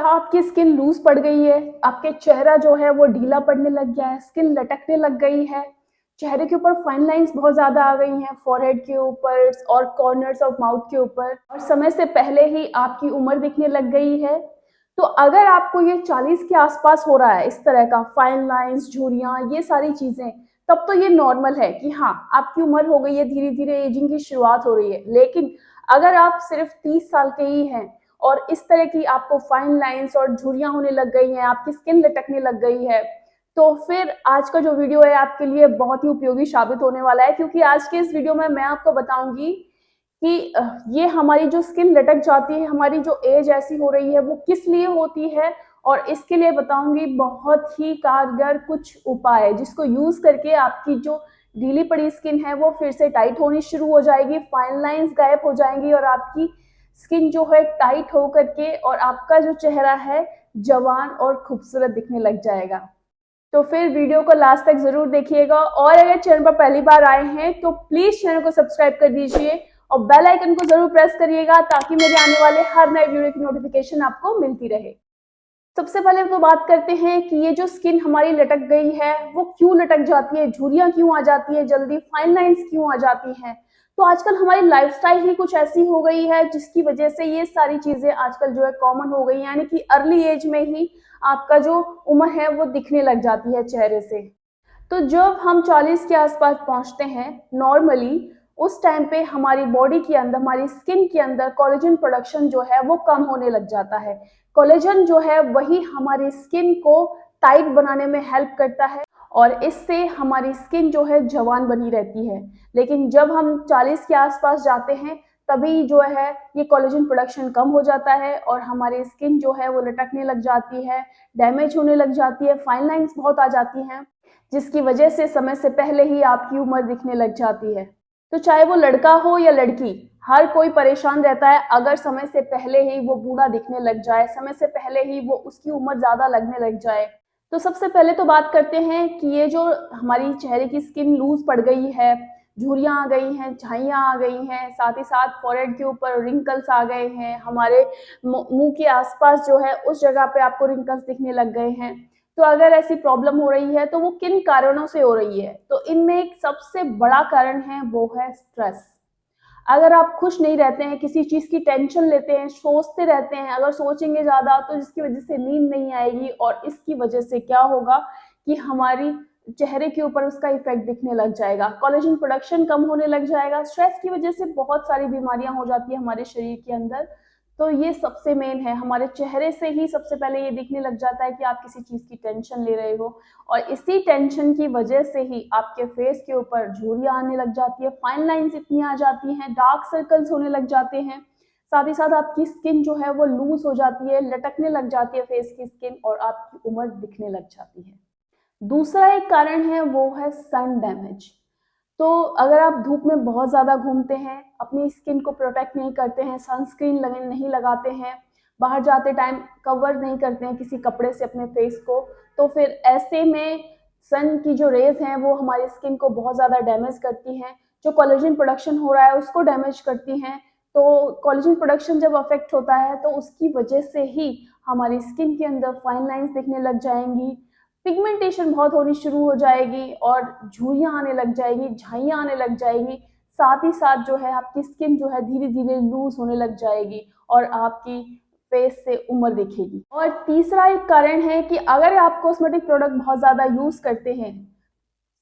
क्या आपकी skin loose पड़ गई है? आपके चेहरा जो है वो ढीला पड़ने लग गया है, स्किन लटकने लग गई है, चेहरे के ऊपर फाइन लाइंस बहुत ज़्यादा आ गई हैं, फोरहेड के ऊपर और कॉर्नर्स ऑफ माउथ के ऊपर, और समय से पहले ही आपकी उम्र दिखने लग गई है। तो अगर आपको ये 40 के आसपास हो रहा है, इस तरह का फाइन लाइंस, झुर्रियाँ, ये सारी चीज़ें, तब तो ये नॉर्मल है कि हाँ, आपकी उम्र हो गई है, धीरे-धीरे एजिंग की शुरुआत हो रही है। लेकिन अगर आप सिर्फ 30 साल के ही हैं और इस तरह की आपको फाइन लाइंस और झुर्रियाँ होने लग गई हैं, आपकी स्किन लटकने लग गई है, तो फिर आज का जो वीडियो है आपके लिए बहुत ही उपयोगी साबित होने वाला है, क्योंकि आज के इस वीडियो में मैं आपको बताऊंगी कि ये हमारी जो स्किन लटक जाती है, हमारी जो एज ऐसी हो रही है, वो किस लिए होती है, और इसके लिए बताऊंगी बहुत ही कारगर कुछ उपाय, जिसको यूज करके आपकी जो ढीली पड़ी स्किन है वो फिर से टाइट होनी शुरू हो जाएगी, फाइन लाइंस गायब हो जाएंगी और आपकी स्किन जो है टाइट हो करके और आपका जो चेहरा है जवान और खूबसूरत दिखने लग जाएगा। तो फिर वीडियो को लास्ट तक जरूर देखिएगा, और अगर चैनल पर पहली बार आए हैं तो प्लीज चैनल को सब्सक्राइब कर दीजिए और बेल आइकन को जरूर प्रेस करिएगा, ताकि मेरे आने वाले हर नए वीडियो की नोटिफिकेशन आपको मिलती रहे। सबसे पहले तो बात करते हैं कि ये जो स्किन हमारी लटक गई है वो क्यों लटक जाती है, झुर्रियां क्यों आ जाती है, जल्दी फाइन लाइंस क्यों आ जाती हैं। तो आजकल हमारी लाइफस्टाइल ही कुछ ऐसी हो गई है जिसकी वजह से ये सारी चीजें आजकल जो है कॉमन हो गई, यानी कि अर्ली एज में ही आपका जो उम्र है वो दिखने लग जाती है चेहरे से। तो जब हम 40 के आसपास पहुंचते हैं नॉर्मली, उस टाइम पे हमारी बॉडी के अंदर, हमारी स्किन के अंदर कोलेजन प्रोडक्शन जो है वो कम होने लग जाता है। कोलेजन जो है वही हमारी स्किन को टाइट बनाने में हेल्प करता है और इससे हमारी स्किन जो है जवान बनी रहती है। लेकिन जब हम 40 के आसपास जाते हैं तभी जो है ये कोलेजन प्रोडक्शन कम हो जाता है और हमारी स्किन जो है वो लटकने लग जाती है, डैमेज होने लग जाती है, फाइन लाइंस बहुत आ जाती हैं, जिसकी वजह से समय से पहले ही आपकी उम्र दिखने लग जाती है। तो चाहे वो लड़का हो या लड़की, हर कोई परेशान रहता है अगर समय से पहले ही वो बूढ़ा दिखने लग जाए, समय से पहले ही वो उसकी उम्र ज्यादा लगने लग जाए। तो सबसे पहले तो बात करते हैं कि ये जो हमारी चेहरे की स्किन लूज पड़ गई है, झुर्रियां आ गई हैं, झाइयां आ गई हैं, साथ ही साथ फोरहेड के ऊपर रिंकल्स आ गए हैं, हमारे मुंह के आसपास जो है उस जगह पे आपको रिंकल्स दिखने लग गए हैं। तो अगर ऐसी प्रॉब्लम हो रही है तो वो किन कारणों से हो रही है? तो इनमें एक सबसे बड़ा कारण है, वो है स्ट्रेस। अगर आप खुश नहीं रहते हैं, किसी चीज की टेंशन लेते हैं, सोचते रहते हैं, अगर सोचेंगे ज्यादा तो जिसकी वजह से नींद नहीं आएगी, और इसकी वजह से क्या होगा कि हमारी चेहरे के ऊपर उसका इफेक्ट दिखने लग जाएगा, कोलेजन प्रोडक्शन कम होने लग जाएगा। स्ट्रेस की वजह से बहुत सारी बीमारियां हो जाती है हमारे शरीर के अंदर। तो ये सबसे मेन है, हमारे चेहरे से ही सबसे पहले ये दिखने लग जाता है कि आप किसी चीज की टेंशन ले रहे हो, और इसी टेंशन की वजह से ही आपके फेस के ऊपर झुर्रियां आने लग जाती है, फाइन लाइंस इतनी आ जाती हैं, डार्क सर्कल्स होने लग जाते हैं, साथ ही साथ आपकी स्किन जो है वो लूज हो जाती है, लटकने लग जाती है फेस की स्किन, और आपकी उम्र दिखने लग जाती है। दूसरा एक कारण है वो है सन डैमेज। तो अगर आप धूप में बहुत ज़्यादा घूमते हैं, अपनी स्किन को प्रोटेक्ट नहीं करते हैं, सनस्क्रीन नहीं लगाते हैं, बाहर जाते टाइम कवर नहीं करते हैं किसी कपड़े से अपने फेस को, तो फिर ऐसे में सन की जो रेज हैं वो हमारी स्किन को बहुत ज़्यादा डैमेज करती हैं, जो कोलेजन प्रोडक्शन हो रहा है उसको डैमेज करती हैं। तो कोलेजन प्रोडक्शन जब अफेक्ट होता है तो उसकी वजह से ही हमारी स्किन के अंदर फाइन लाइंस दिखने लग जाएंगी, पिगमेंटेशन बहुत होनी शुरू हो जाएगी और झुर्रियां आने लग जाएगी, झाइयां आने लग जाएगी। साथ ही साथ जो है आपकी स्किन जो है धीरे धीरे लूज होने लग जाएगी और आपकी फेस से उम्र दिखेगी। और तीसरा एक कारण है कि अगर आप कॉस्मेटिक प्रोडक्ट बहुत ज़्यादा यूज़ करते हैं,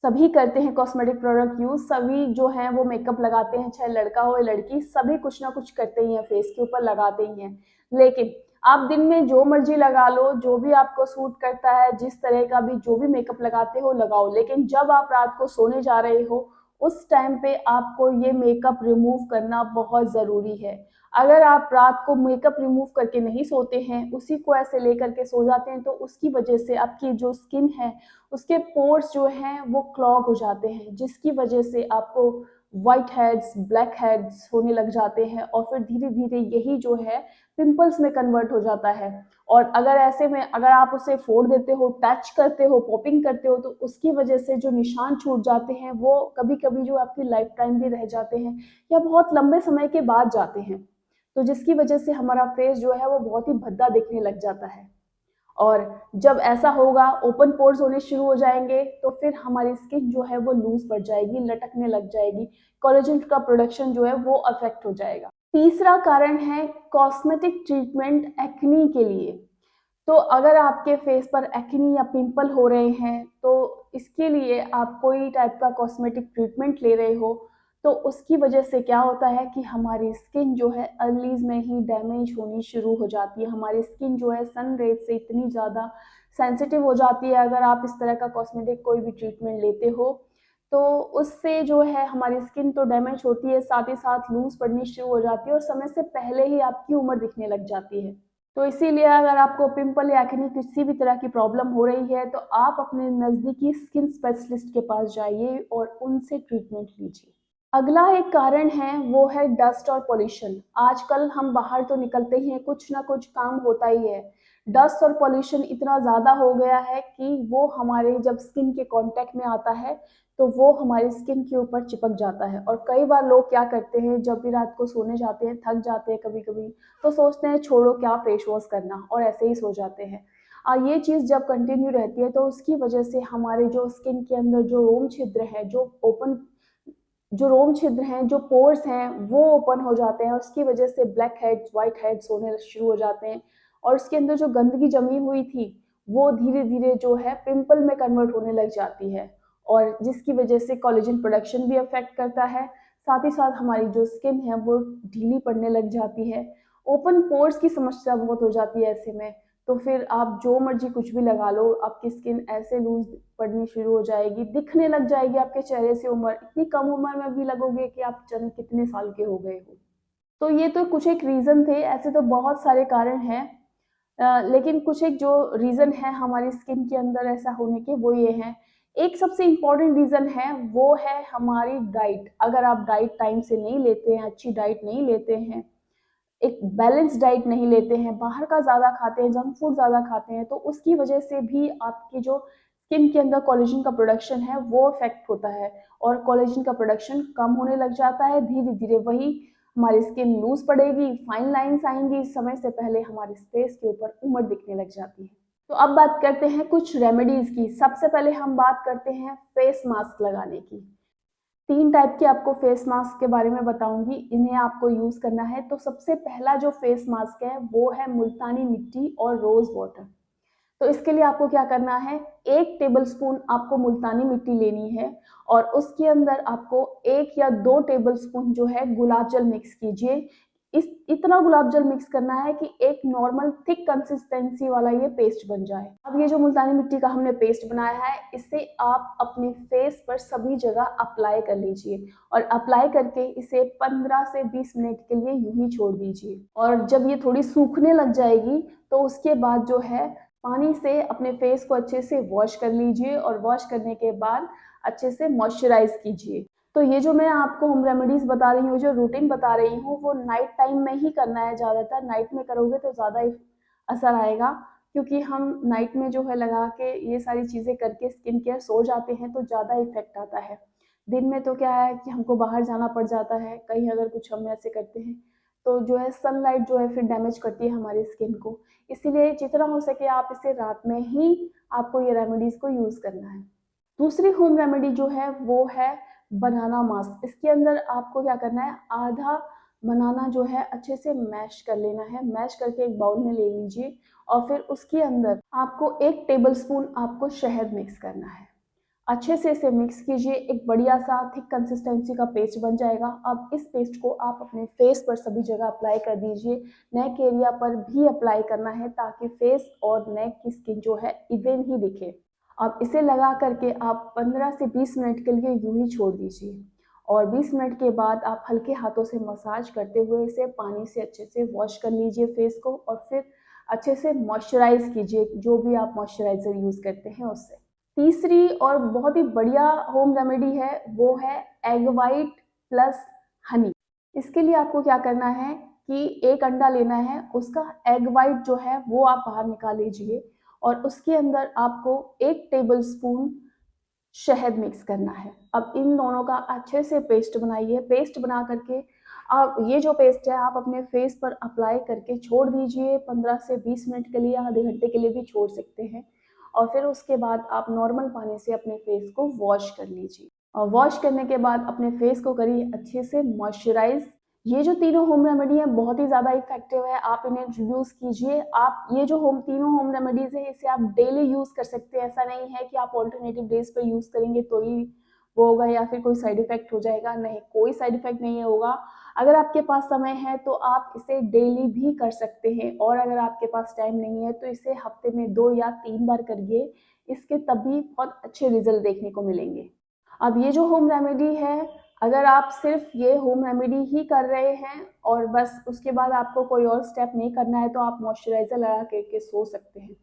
सभी करते हैं कॉस्मेटिक प्रोडक्ट यूज़, सभी जो हैं वो मेकअप लगाते हैं, चाहे लड़का हो या लड़की, सभी कुछ ना कुछ करते ही हैं, फेस के ऊपर लगाते ही हैं। लेकिन आप दिन में जो मर्जी लगा लो, जो भी आपको सूट करता है, जिस तरह का भी जो भी मेकअप लगाते हो लगाओ, लेकिन जब आप रात को सोने जा रहे हो उस टाइम पे आपको ये मेकअप रिमूव करना बहुत ज़रूरी है। अगर आप रात को मेकअप रिमूव करके नहीं सोते हैं, उसी को ऐसे लेकर के सो जाते हैं, तो उसकी वजह से आपकी जो स्किन है उसके पोर्स जो हैं वो क्लॉग हो जाते हैं, जिसकी वजह से आपको वाइट हेड्स, ब्लैक हेड्स होने लग जाते हैं, और फिर धीरे धीरे यही जो है पिंपल्स में कन्वर्ट हो जाता है। और अगर ऐसे में अगर आप उसे फोड़ देते हो, टच करते हो, पॉपिंग करते हो, तो उसकी वजह से जो निशान छूट जाते हैं वो कभी कभी जो आपकी लाइफ टाइम भी रह जाते हैं या बहुत लंबे समय के बाद जाते हैं। तो जिसकी वजह से हमारा फेस जो है वो बहुत ही भद्दा दिखने लग जाता है। और जब ऐसा होगा, ओपन पोर्स होने शुरू हो जाएंगे, तो फिर हमारी स्किन जो है वो लूज पड़ जाएगी, लटकने लग जाएगी, कोलेजन का प्रोडक्शन जो है वो अफेक्ट हो जाएगा। तीसरा कारण है कॉस्मेटिक ट्रीटमेंट एक्ने के लिए। तो अगर आपके फेस पर एक्ने या पिंपल हो रहे हैं, तो इसके लिए आप कोई टाइप का कॉस्मेटिक ट्रीटमेंट ले रहे हो, तो उसकी वजह से क्या होता है कि हमारी स्किन जो है अर्लीज में ही डैमेज होनी शुरू हो जाती है। हमारी स्किन जो है सन रेज से इतनी ज़्यादा सेंसिटिव हो जाती है, अगर आप इस तरह का कॉस्मेटिक कोई भी ट्रीटमेंट लेते हो, तो उससे जो है हमारी स्किन तो डैमेज होती है, साथ ही साथ लूज पड़नी शुरू हो जाती है और समय से पहले ही आपकी उम्र दिखने लग जाती है। तो इसीलिए अगर आपको पिंपल या एक्ने किसी भी तरह की प्रॉब्लम हो रही है, तो आप अपने नज़दीकी स्किन स्पेशलिस्ट के पास जाइए और उनसे ट्रीटमेंट लीजिए। अगला एक कारण है वो है डस्ट और पॉल्यूशन। आजकल हम बाहर तो निकलते ही हैं, कुछ ना कुछ काम होता ही है। डस्ट और पॉल्यूशन इतना ज़्यादा हो गया है कि वो हमारे जब स्किन के कांटेक्ट में आता है, तो वो हमारी स्किन के ऊपर चिपक जाता है। और कई बार लोग क्या करते हैं, जब भी रात को सोने जाते हैं, थक जाते हैं कभी कभी, तो सोचते हैं छोड़ो क्या फेस वॉश करना, और ऐसे ही सो जाते हैं। ये चीज़ जब कंटिन्यू रहती है, तो उसकी वजह से हमारे जो स्किन के अंदर जो रोम छिद्र है, जो रोम छिद्र हैं, जो पोर्स हैं, वो ओपन हो जाते हैं। उसकी वजह से ब्लैक हेड्स, व्हाइट हेड्स होने शुरू हो जाते हैं, और उसके अंदर जो गंदगी जमी हुई थी, वो धीरे धीरे जो है पिंपल में कन्वर्ट होने लग जाती है, और जिसकी वजह से कोलेजन प्रोडक्शन भी अफेक्ट करता है। साथ ही साथ हमारी जो स्किन है वो ढीली पड़ने लग जाती है, ओपन पोर्स की समस्या बहुत हो जाती है ऐसे में। तो फिर आप जो मर्जी कुछ भी लगा लो, आपकी स्किन ऐसे लूज पड़नी शुरू हो जाएगी, दिखने लग जाएगी आपके चेहरे से उम्र, इतनी कम उम्र में भी लगोगे कि आप जाने कितने साल के हो गए हो। तो ये तो कुछ एक रीज़न थे, ऐसे तो बहुत सारे कारण हैं। लेकिन कुछ एक जो रीज़न है हमारी स्किन के अंदर ऐसा होने के, वो ये हैं। एक सबसे इम्पोर्टेंट रीज़न है, वो है हमारी डाइट। अगर आप डाइट टाइम से नहीं लेते हैं, अच्छी डाइट नहीं लेते हैं, एक बैलेंस डाइट नहीं लेते हैं, बाहर का ज़्यादा खाते हैं, जंक फूड ज़्यादा खाते हैं, तो उसकी वजह से भी आपकी जो स्किन के अंदर कोलेजन का प्रोडक्शन है वो अफेक्ट होता है, और कोलेजन का प्रोडक्शन कम होने लग जाता है। धीरे धीरे वही हमारी स्किन लूज पड़ेगी, फाइन लाइंस आएंगी, समय से पहले हमारे फेस के ऊपर उम्र दिखने लग जाती है। तो अब बात करते हैं कुछ रेमेडीज की। सबसे पहले हम बात करते हैं फेस मास्क लगाने की। 3 टाइप के आपको फेस मास्क के बारे में बताऊँगी, इन्हें आपको यूज़ करना है। तो सबसे पहला जो फेस मास्क है, वो है मुल्तानी मिट्टी और रोज़ वाटर। तो इसके लिए आपको क्या करना है, 1 टेबलस्पून आपको मुल्तानी मिट्टी लेनी है, और उसके अंदर आपको 1 या 2 टेबलस्पून जो है गुलाब जल मिक्स कीजिए। इस इतना गुलाब जल मिक्स करना है कि एक नॉर्मल थिक कंसिस्टेंसी वाला ये पेस्ट बन जाए। अब ये जो मुल्तानी मिट्टी का हमने पेस्ट बनाया है, इसे आप अपने फेस पर सभी जगह अप्लाई कर लीजिए, और अप्लाई करके इसे 15 से 20 मिनट के लिए यूं ही छोड़ दीजिए। और जब ये थोड़ी सूखने लग जाएगी, तो उसके बाद जो है पानी से अपने फेस को अच्छे से वॉश कर लीजिए, और वॉश करने के बाद अच्छे से मॉइस्चराइज कीजिए। तो ये जो मैं आपको होम रेमेडीज बता रही हूँ, जो रूटीन बता रही हूँ, वो नाइट टाइम में ही करना है। ज़्यादातर नाइट में करोगे तो ज़्यादा असर आएगा, क्योंकि हम नाइट में जो है लगा के ये सारी चीज़ें करके स्किन केयर सो जाते हैं, तो ज़्यादा इफेक्ट आता है। दिन में तो क्या है कि हमको बाहर जाना पड़ जाता है, कहीं अगर कुछ हम ऐसे करते हैं, तो जो है सनलाइट जो है फिर डैमेज करती है हमारी स्किन को। इसीलिए जितना हो सके आप इसे रात में ही आपको ये रेमेडीज़ को यूज़ करना है। दूसरी होम रेमेडी जो है वो है बनाना मास्क। इसके अंदर आपको क्या करना है, आधा बनाना जो है अच्छे से मैश कर लेना है। मैश करके एक बाउल में ले लीजिए, और फिर उसके अंदर आपको 1 टेबलस्पून आपको शहद मिक्स करना है। अच्छे से इसे मिक्स कीजिए, एक बढ़िया सा थिक कंसिस्टेंसी का पेस्ट बन जाएगा। अब इस पेस्ट को आप अपने फेस पर सभी जगह अप्लाई कर दीजिए। नेक एरिया पर भी अप्लाई करना है, ताकि फेस और नेक की स्किन जो है इवन ही दिखे। अब इसे लगा करके आप 15 से 20 मिनट के लिए यूं ही छोड़ दीजिए, और 20 मिनट के बाद आप हल्के हाथों से मसाज करते हुए इसे पानी से अच्छे से वॉश कर लीजिए फेस को, और फिर अच्छे से मॉइस्चराइज कीजिए, जो भी आप मॉइस्चराइजर यूज़ करते हैं उससे। तीसरी और बहुत ही बढ़िया होम रेमेडी है, वो है एग वाइट प्लस हनी। इसके लिए आपको क्या करना है कि 1 अंडा लेना है, उसका एग वाइट जो है वो आप बाहर निकाल लीजिए, और उसके अंदर आपको 1 टेबलस्पून शहद मिक्स करना है। अब इन दोनों का अच्छे से पेस्ट बनाइए। पेस्ट बना करके आप ये जो पेस्ट है आप अपने फेस पर अप्लाई करके छोड़ दीजिए 15 से 20 मिनट के लिए, आधे घंटे के लिए भी छोड़ सकते हैं। और फिर उसके बाद आप नॉर्मल पानी से अपने फेस को वॉश कर लीजिए। और वॉश करने के बाद अपने फेस को करिए अच्छे से मॉइस्चराइज। ये जो तीनों होम रेमेडी है बहुत ही ज़्यादा इफेक्टिव है, आप इन्हें यूज़ कीजिए। आप ये जो तीनों होम रेमेडीज़ है इसे आप डेली यूज़ कर सकते हैं। ऐसा नहीं है कि आप ऑल्टरनेटिव डेज पर यूज़ करेंगे तो ही वो होगा या फिर कोई साइड इफेक्ट हो जाएगा। नहीं, कोई साइड इफेक्ट नहीं होगा। अगर आपके पास समय है तो आप इसे डेली भी कर सकते हैं, और अगर आपके पास टाइम नहीं है तो इसे हफ्ते में 2 या 3 बार करिए। इसके तभी बहुत अच्छे रिजल्ट देखने को मिलेंगे। अब ये जो होम रेमेडी है, अगर आप सिर्फ ये होम रेमेडी ही कर रहे हैं और बस उसके बाद आपको कोई और स्टेप नहीं करना है तो आप मॉइस्चराइजर लगा करके सो सकते हैं।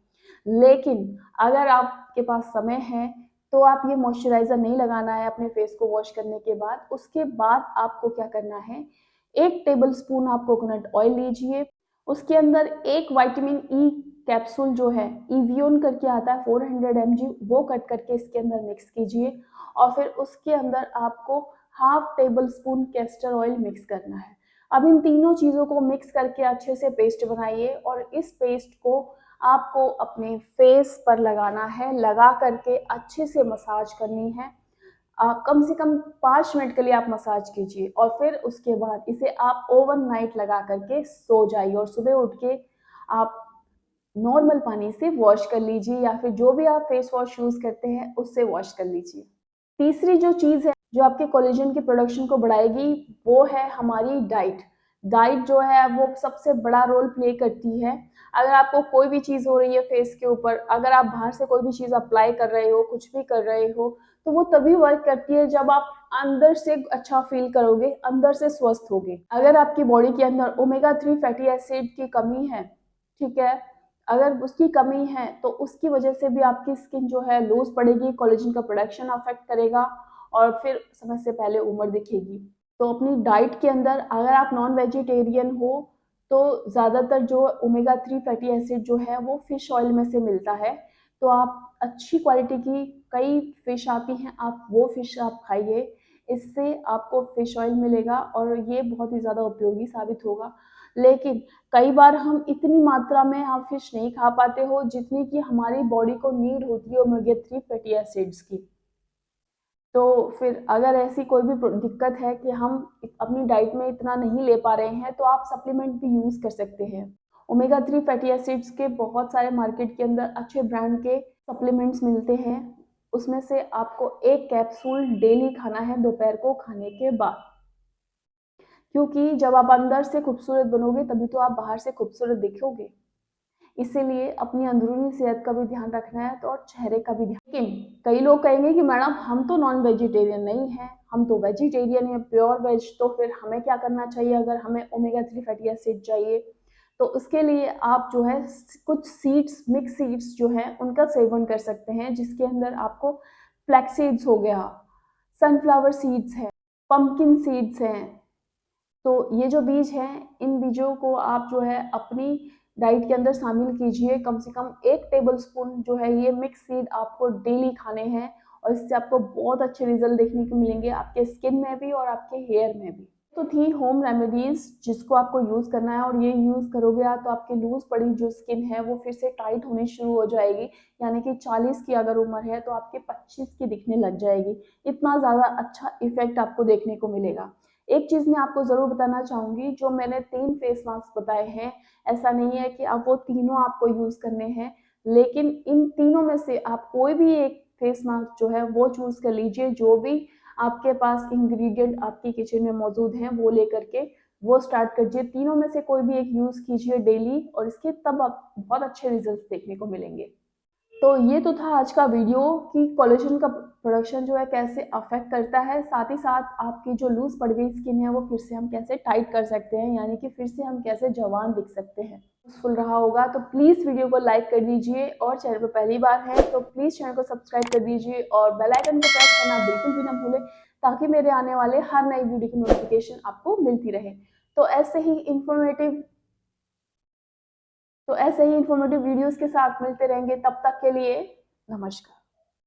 लेकिन अगर आपके पास समय है तो आप ये मॉइस्चराइजर नहीं लगाना है अपने फेस को वॉश करने के बाद। उसके बाद आपको क्या करना है, 1 टेबलस्पून आप कोकोनट ऑयल लीजिए, उसके अंदर एक विटामिन ई कैप्सूल जो है इवियोन करके आता है 400 mg, वो कट करके इसके अंदर मिक्स कीजिए। और फिर उसके अंदर आपको half table spoon castor oil mix करना है। अब इन तीनों चीज़ों को मिक्स करके अच्छे से पेस्ट बनाइए, और इस पेस्ट को आपको अपने फेस पर लगाना है। लगा करके अच्छे से मसाज करनी है। कम से कम 5 मिनट के लिए आप मसाज कीजिए, और फिर उसके बाद इसे आप ओवरनाइट लगा करके सो जाइए, और सुबह उठ के आप नॉर्मल पानी से वॉश कर लीजिए, या फिर जो भी आप फेस वॉश यूज़ करते हैं उससे वॉश कर लीजिए। तीसरी जो चीज़ है जो आपके कोलेजन की प्रोडक्शन को बढ़ाएगी वो है हमारी डाइट। डाइट जो है वो सबसे बड़ा रोल प्ले करती है। अगर आपको कोई भी चीज़ हो रही है फेस के ऊपर, अगर आप बाहर से कोई भी चीज़ अप्लाई कर रहे हो, कुछ भी कर रहे हो, तो वो तभी वर्क करती है जब आप अंदर से अच्छा फील करोगे, अंदर से स्वस्थ होगे। अगर आपकी बॉडी के अंदर ओमेगा 3 फैटी एसिड की कमी है, ठीक है, अगर उसकी कमी है तो उसकी वजह से भी आपकी स्किन जो है लूज पड़ेगी, कोलेजन का प्रोडक्शन अफेक्ट करेगा, और फिर समय से पहले उम्र दिखेगी। तो अपनी डाइट के अंदर अगर आप नॉन वेजिटेरियन हो तो ज़्यादातर जो ओमेगा 3 फैटी एसिड जो है वो फिश ऑयल में से मिलता है। तो आप अच्छी क्वालिटी की कई फिश आती हैं, आप वो फिश आप खाइए। इससे आपको फिश ऑयल मिलेगा और ये बहुत ही ज़्यादा उपयोगी साबित होगा। लेकिन कई बार हम इतनी मात्रा में आप फिश नहीं खा पाते हो जितनी कि हमारी बॉडी को नीड होती है ओमेगा 3 फैटी एसिड्स की। तो फिर अगर ऐसी कोई भी दिक्कत है कि हम अपनी डाइट में इतना नहीं ले पा रहे हैं तो आप सप्लीमेंट भी यूज़ कर सकते हैं। ओमेगा 3 फैटी एसिड्स के बहुत सारे मार्केट के अंदर अच्छे ब्रांड के सप्लीमेंट्स मिलते हैं। उसमें से आपको 1 कैप्सूल डेली खाना है दोपहर को खाने के बाद। क्योंकि जब आप अंदर से खूबसूरत बनोगे तभी तो आप बाहर से खूबसूरत दिखोगे। इसीलिए अपनी अंदरूनी सेहत का भी ध्यान रखना है तो और चेहरे का भी ध्यान। लेकिन कई लोग कहेंगे कि मैडम हम तो नॉन वेजिटेरियन नहीं हैं, हम तो वेजिटेरियन हैं, प्योर वेज, तो फिर हमें क्या करना चाहिए अगर हमें ओमेगा 3 फैटी एसिड चाहिए? तो उसके लिए आप जो है कुछ सीड्स, मिक्स सीड्स जो हैं उनका सेवन कर सकते हैं, जिसके अंदर आपको फ्लैक्स सीड्स हो गया, सनफ्लावर सीड्स है, पंपकिन सीड्स हैं। तो ये जो बीज हैं, इन बीजों को आप जो है अपनी डाइट के अंदर शामिल कीजिए। कम से कम 1 टेबलस्पून जो है ये मिक्स सीड आपको डेली खाने हैं, और इससे आपको बहुत अच्छे रिजल्ट देखने को मिलेंगे आपके स्किन में भी और आपके हेयर में भी। तो थी होम रेमेडीज जिसको आपको यूज़ करना है, और ये यूज़ करोगे आप तो आपकी लूज पड़ी जो स्किन है वो फिर से टाइट होनी शुरू हो जाएगी। यानी कि 40 की अगर उम्र है तो आपके 25 की दिखने लग जाएगी। इतना ज़्यादा अच्छा इफेक्ट आपको देखने को मिलेगा। एक चीज़ मैं आपको ज़रूर बताना चाहूँगी, जो मैंने 3 फेस मास्क बताए हैं, ऐसा नहीं है कि आप वो तीनों आपको यूज़ करने हैं, लेकिन इन तीनों में से आप कोई भी एक फेस मास्क जो है वो चूज़ कर लीजिए। जो भी आपके पास इंग्रेडिएंट आपकी किचन में मौजूद हैं वो लेकर के वो स्टार्ट कीजिए। तीनों में से कोई भी एक यूज़ कीजिए डेली, और इसके तब आप बहुत अच्छे रिजल्ट देखने को मिलेंगे। तो ये तो था आज का वीडियो कि कोलेजन का प्रोडक्शन जो है कैसे अफेक्ट करता है, साथ ही साथ आपकी जो लूज पड़ गई स्किन है वो फिर से हम कैसे टाइट कर सकते हैं, यानी कि फिर से हम कैसे जवान दिख सकते हैं। यूजफुल रहा होगा तो प्लीज़ वीडियो को लाइक कर दीजिए, और चैनल पर पहली बार है तो प्लीज़ चैनल को सब्सक्राइब कर दीजिए और बेल आइकन को प्रेस करना बिल्कुल भी ना भूलें, ताकि मेरे आने वाले हर नई वीडियो की नोटिफिकेशन आपको मिलती रहे। तो ऐसे ही इंफॉर्मेटिव वीडियोस के साथ मिलते रहेंगे। तब तक के लिए नमस्कार।